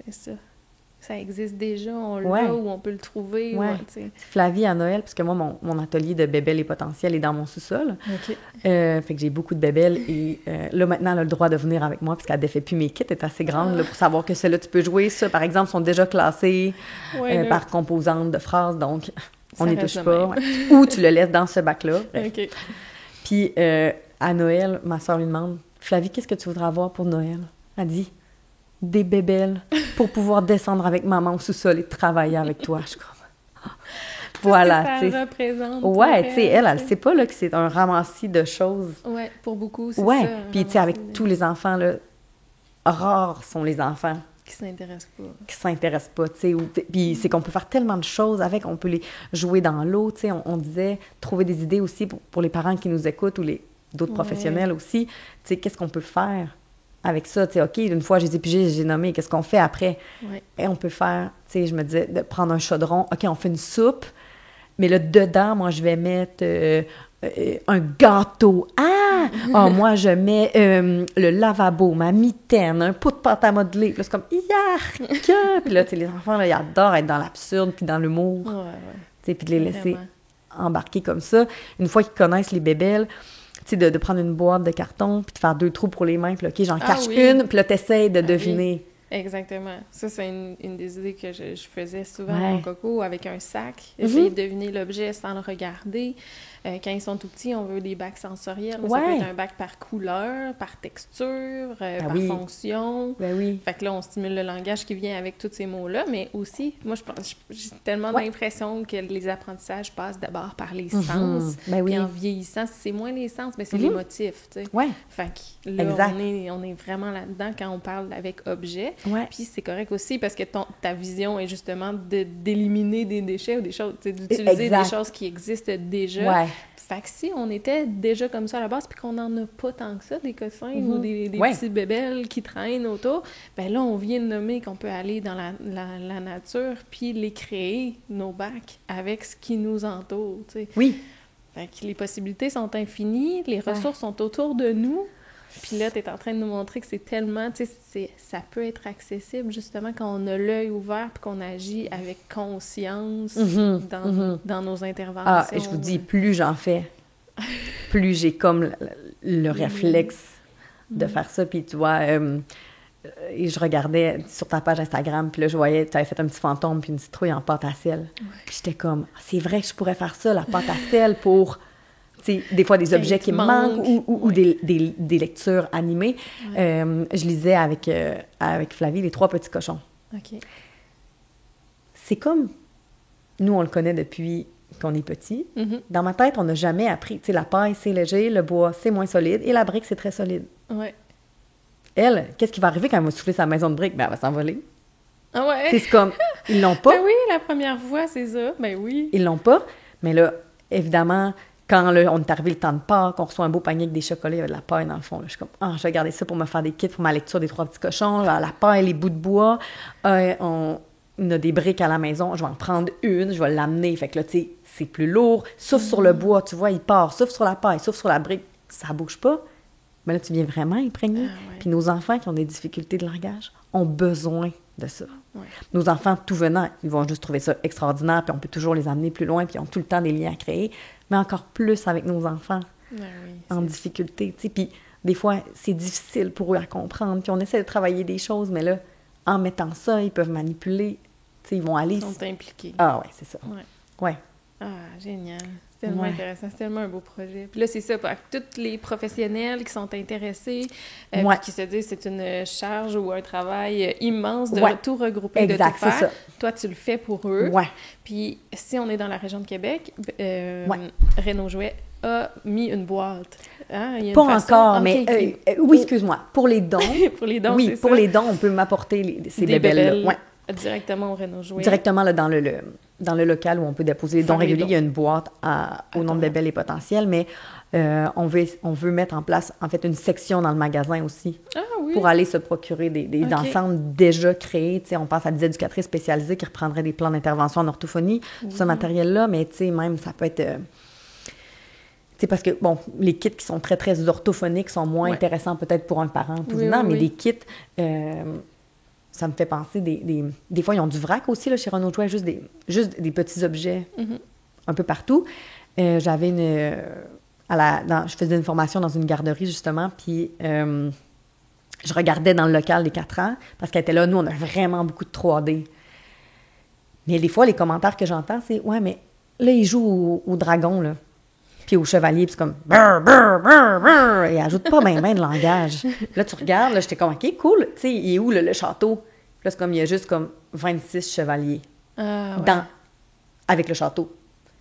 c'est ça. Ça existe déjà, on l'a ou on peut le trouver. Flavie à Noël, parce que moi, mon atelier de bébelles et potentiel est dans mon sous-sol. Fait que j'ai beaucoup de bébelles et là, maintenant, elle a le droit de venir avec moi parce qu'elle défait plus mes kits, elle est assez grande là, pour savoir que celles-là, tu peux jouer. Ça, par exemple, sont déjà classées par composante de phrases, donc on n'y touche pas. Ou tu le laisses dans ce bac-là. Puis à Noël, ma soeur lui demande, Flavie, qu'est-ce que tu voudrais avoir pour Noël? Elle dit, des bébelles pour pouvoir descendre avec maman au sous-sol et travailler avec toi. Je crois. Voilà, tu sais. Ça représente. Ouais, tu sais, elle sait pas là, que c'est un ramassis de choses. Ouais, pour beaucoup, c'est ça. Ouais, puis tu sais, avec tous les enfants, là, rares sont les enfants qui s'intéressent pas, tu sais. Puis c'est qu'on peut faire tellement de choses avec, on peut les jouer dans l'eau, tu sais. On disait, trouver des idées aussi pour les parents qui nous écoutent ou d'autres professionnels aussi. Tu sais, qu'est-ce qu'on peut faire avec ça, tu sais, OK, une fois, j'ai nommé, qu'est-ce qu'on fait après? Et on peut faire, tu sais, je me disais, de prendre un chaudron, OK, on fait une soupe, mais là, dedans, moi, je vais mettre un gâteau. Moi, je mets le lavabo, ma mitaine, un pot de pâte à modeler. Puis là, c'est comme, yark! Puis là, tu sais, les enfants, là, ils adorent être dans l'absurde puis dans l'humour. Tu sais, puis de les laisser embarquer comme ça. Une fois qu'ils connaissent les bébelles, tu sais, de prendre une boîte de carton, puis de faire 2 trous pour les mains, puis OK, j'en cache une, puis là, t'essayes de deviner. exactement. Ça, c'est une des idées que je faisais souvent Ouais. à mon coco avec un sac. Essayer de deviner l'objet sans le regarder. Quand ils sont tout petits, on veut des bacs sensoriels. Mais ça peut Ouais. être un bac par couleur, par texture, par oui. fonction. Ben oui. Fait que là, on stimule le langage qui vient avec tous ces mots-là, mais aussi, moi, j'ai tellement l'impression que les apprentissages passent d'abord par les sens. Ben oui. Puis en vieillissant, c'est moins les sens, mais c'est les motifs, tu sais. Ouais. Fait que là, Exact. on est vraiment là-dedans quand on parle avec objet. Ouais. Puis c'est correct aussi parce que ta vision est justement d'éliminer des déchets ou des choses, tu sais, d'utiliser Exact. des choses qui existent déjà. Ouais. Fait que si on était déjà comme ça à la base, puis qu'on n'en a pas tant que ça, des cossins ou des petits bébelles qui traînent autour, ben là, on vient de nommer qu'on peut aller dans la nature puis les créer, nos bacs, avec ce qui nous entoure, tu sais. Oui. Fait que les possibilités sont infinies, les ressources sont autour de nous, puis là, tu es en train de nous montrer que c'est tellement, tu sais, ça peut être accessible, justement, quand on a l'œil ouvert puis qu'on agit avec conscience dans nos interventions. Ah, je vous dis, plus j'en fais, plus j'ai comme le réflexe de faire ça. Puis tu vois, et je regardais sur ta page Instagram, puis là, je voyais, tu avais fait un petit fantôme puis une citrouille en pâte à sel. Puis j'étais comme, c'est vrai que je pourrais faire ça, la pâte à sel, pour... Tu sais, des fois, des objets qui me manquent ou des lectures animées. Je lisais avec Flavie Les Trois Petits Cochons. OK. C'est comme... Nous, on le connaît depuis qu'on est petit. Dans ma tête, on n'a jamais appris. Tu sais, la paille, c'est léger, le bois, c'est moins solide, et la brique, c'est très solide. Ouais. Elle, qu'est-ce qui va arriver quand elle va souffler sa maison de briques? Ben, elle va s'envoler. Ah ouais? C'est comme... Ils l'ont pas. Ben oui, la première fois, c'est ça. Ben oui. Ils l'ont pas. Mais là, évidemment... Quand là, on est arrivé le temps de Pâques, on reçoit un beau panier avec des chocolats, il y avait de la paille dans le fond. Là. Je suis comme, je vais garder ça pour me faire des kits pour ma lecture des Trois Petits Cochons. Là, la paille, les bouts de bois. On a des briques à la maison. Je vais en prendre une, je vais l'amener. Fait que là, tu sais, c'est plus lourd. Souffle sur le bois, tu vois, il part. Souffle sur la paille, souffle sur la brique. Ça bouge pas. Mais là, tu viens vraiment imprégner. Ouais. Puis nos enfants qui ont des difficultés de langage ont besoin de ça. Ouais. Nos enfants, tout venant, ils vont juste trouver ça extraordinaire, puis on peut toujours les amener plus loin, puis ils ont tout le temps des liens à créer, mais encore plus avec nos enfants en difficulté, tu sais. Puis des fois, c'est difficile pour eux à comprendre, puis on essaie de travailler des choses, mais là, en mettant ça, ils peuvent manipuler, tu sais, ils vont aller... Ils sont impliqués. Ah ouais, c'est ça. Ouais. Ah, génial. C'est tellement intéressant. C'est tellement un beau projet. Puis là, c'est ça, pour tous les professionnels qui sont intéressés, puis qui se disent c'est une charge ou un travail immense de tout regrouper, de tout faire. Ça. Toi, tu le fais pour eux. Ouais. Puis si on est dans la région de Québec, Renaud Jouet a mis une boîte. Hein? Il y a pas façon... encore, mais... oui, excuse-moi. Pour les dons... pour les dons, oui, c'est pour ça. Les dons, on peut m'apporter ces des bébelles-là. Ouais. Directement au Renaud Jouet. Directement là, dans le local où on peut déposer les dons réguliers. Il y a une boîte au nom de bébelles et potentiels, mais on veut mettre en place, en fait, une section dans le magasin aussi pour aller se procurer des ensembles déjà créés. Tu sais, on pense à des éducatrices spécialisées qui reprendraient des plans d'intervention en orthophonie, ce matériel-là, mais tu sais, même, ça peut être... tu sais, parce que, bon, les kits qui sont très, très orthophoniques sont moins intéressants peut-être pour un parent tout venant, mais des kits... ça me fait penser des fois, ils ont du vrac aussi, là, chez Renaud Jouet, juste des petits objets un peu partout. J'avais je faisais une formation dans une garderie, justement, puis je regardais dans le local des 4 ans, parce qu'elle était là, nous, on a vraiment beaucoup de 3D. Mais des fois, les commentaires que j'entends, c'est « Ouais, mais là, ils jouent au dragon, là. » Puis au chevalier, puis c'est comme « Brr, brr, brr, brr », et ajoute pas bien de langage. Là, tu regardes, là, j'étais comme « OK, cool, tu sais, il est où le château? » Là, c'est comme, il y a juste comme 26 chevaliers avec le château.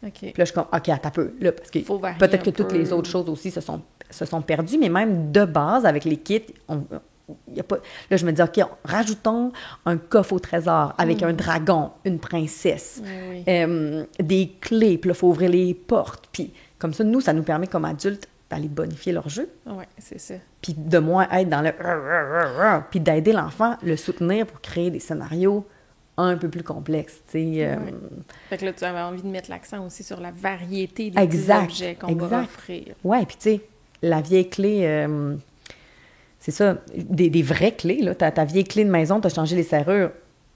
Puis là, je suis comme, OK, attends un peu, là, parce que peut-être que toutes les autres choses aussi se sont perdues, mais même de base, avec les kits, y a pas... Là, je me dis, OK, rajoutons un coffre au trésor avec un dragon, une princesse, des clés, puis là, il faut ouvrir les portes. Puis comme ça, nous, ça nous permet, comme adultes, d'aller bonifier leur jeu. Oui, c'est ça. Puis de moins être dans le... Puis d'aider l'enfant, le soutenir pour créer des scénarios un peu plus complexes, tu sais. Fait que là, tu avais envie de mettre l'accent aussi sur la variété des petits objets qu'on va offrir. Oui, puis tu sais, la vieille clé... c'est ça, des vraies clés, là. Ta vieille clé de maison, tu as changé les serrures,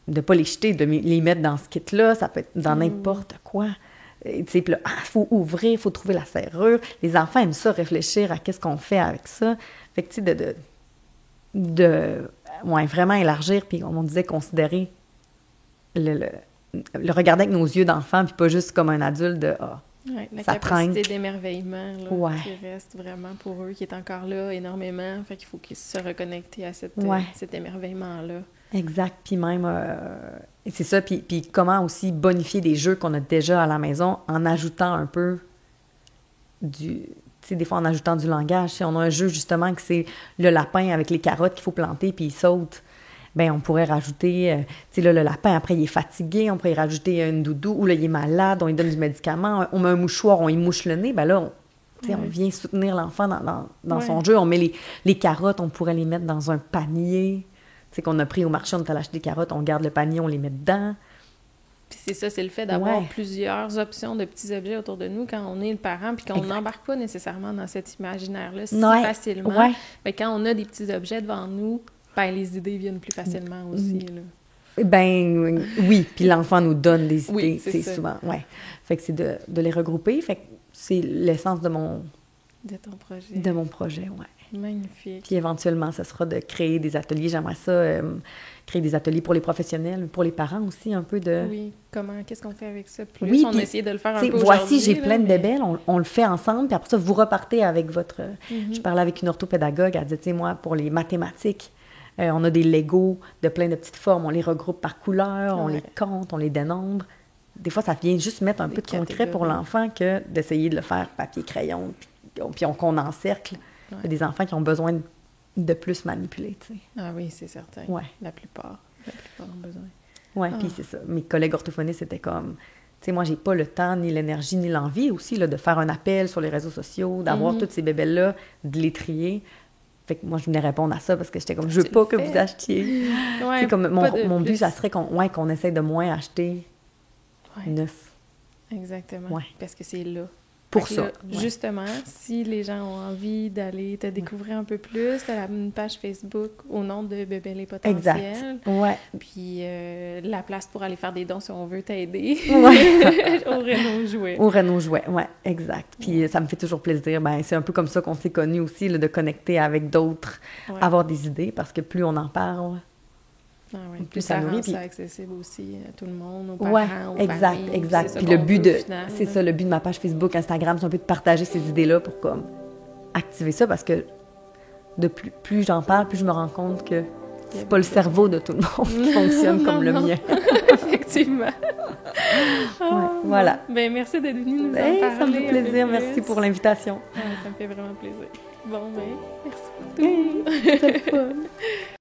de ne pas les jeter, de les mettre dans ce kit-là, ça peut être dans n'importe quoi. Tu sais, puis là, il faut ouvrir, il faut trouver la serrure. Les enfants aiment ça, réfléchir à qu'est-ce qu'on fait avec ça. Fait que, tu sais, ouais, vraiment élargir, puis on disait considérer le regarder avec nos yeux d'enfant, puis pas juste comme un adulte de ouais, la ça capacité trinque. d'émerveillement là, Ouais. qui reste vraiment pour eux, qui est encore là énormément. Fait qu'il faut qu'ils se reconnectent à Ouais. cet émerveillement-là. Exact, puis même, et c'est ça, puis comment aussi bonifier des jeux qu'on a déjà à la maison en ajoutant un peu tu sais, des fois en ajoutant du langage. Si on a un jeu justement que c'est le lapin avec les carottes qu'il faut planter puis il saute, ben on pourrait rajouter, tu sais là, le lapin, après il est fatigué, on pourrait y rajouter une doudou, ou là il est malade, on lui donne du médicament, on met un mouchoir, on y mouche le nez, ben là, tu sais, on vient soutenir l'enfant dans son jeu, on met les carottes, on pourrait les mettre dans un panier, tu sais, qu'on a pris au marché, on est allé acheter des carottes, on garde le panier, on les met dedans. Puis c'est ça, c'est le fait d'avoir plusieurs options de petits objets autour de nous quand on est le parent, puis qu'on n'embarque pas nécessairement dans cet imaginaire-là si facilement. Ouais. Mais quand on a des petits objets devant nous, ben les idées viennent plus facilement aussi, là. Ben oui, puis l'enfant nous donne des idées, oui, c'est souvent, ouais. Fait que c'est de les regrouper, fait que c'est l'essence de mon projet, ouais. Magnifique. Puis éventuellement, ça sera de créer des ateliers, j'aimerais ça, créer des ateliers pour les professionnels, pour les parents aussi, un peu de... Oui, qu'est-ce qu'on fait avec ça plus? Oui, on a essayé de le faire un peu voici, aujourd'hui. J'ai plein de bébelles, on le fait ensemble, puis après ça, vous repartez avec votre... Je parlais avec une orthopédagogue, elle disait, tu sais, moi, pour les mathématiques, on a des Legos de plein de petites formes, on les regroupe par couleur, on les compte, on les dénombre. Des fois, ça vient juste mettre un peu de concret pour l'enfant que d'essayer de le faire papier-crayon, puis qu'on encercle. Il y a des enfants qui ont besoin de plus manipuler, tu sais. Ah oui, c'est certain. Ouais. La plupart ont besoin. Oui, puis c'est ça. Mes collègues orthophonistes, c'était comme... Tu sais, moi, j'ai pas le temps, ni l'énergie, ni l'envie aussi, là, de faire un appel sur les réseaux sociaux, d'avoir toutes ces bébelles-là, de les trier. Fait que moi, je venais répondre à ça parce que j'étais comme, je veux pas que vous achetiez. Ouais, c'est comme mon but, ça serait qu'on essaie de moins acheter neuf. Exactement. Ouais. Parce que c'est là. Pour ça. Là, justement, si les gens ont envie d'aller te découvrir un peu plus, tu as une page Facebook au nom de Bébelle et Potentiel. Exact. Ouais. Puis la place pour aller faire des dons si on veut t'aider. Ouais. Au Renault Jouet. Au Renault Jouet, oui, exact. Puis ça me fait toujours plaisir. Ben, c'est un peu comme ça qu'on s'est connus aussi, là, de connecter avec d'autres, avoir des idées, parce que plus on en parle, plus ça rend ça accessible aussi à tout le monde, aux parents, aux exact, familles. Exact. Puis le but c'est ça, le but de ma page Facebook, Instagram, c'est un peu de partager ces idées-là pour comme activer ça, parce que de plus j'en parle, plus je me rends compte que c'est pas le cerveau de tout le monde qui fonctionne comme le mien. Effectivement. Voilà. Ben merci d'être venu nous en parler. Ça me fait plaisir. Merci pour l'invitation. Ça me fait vraiment plaisir. Bon, ben, merci beaucoup. C'est fun.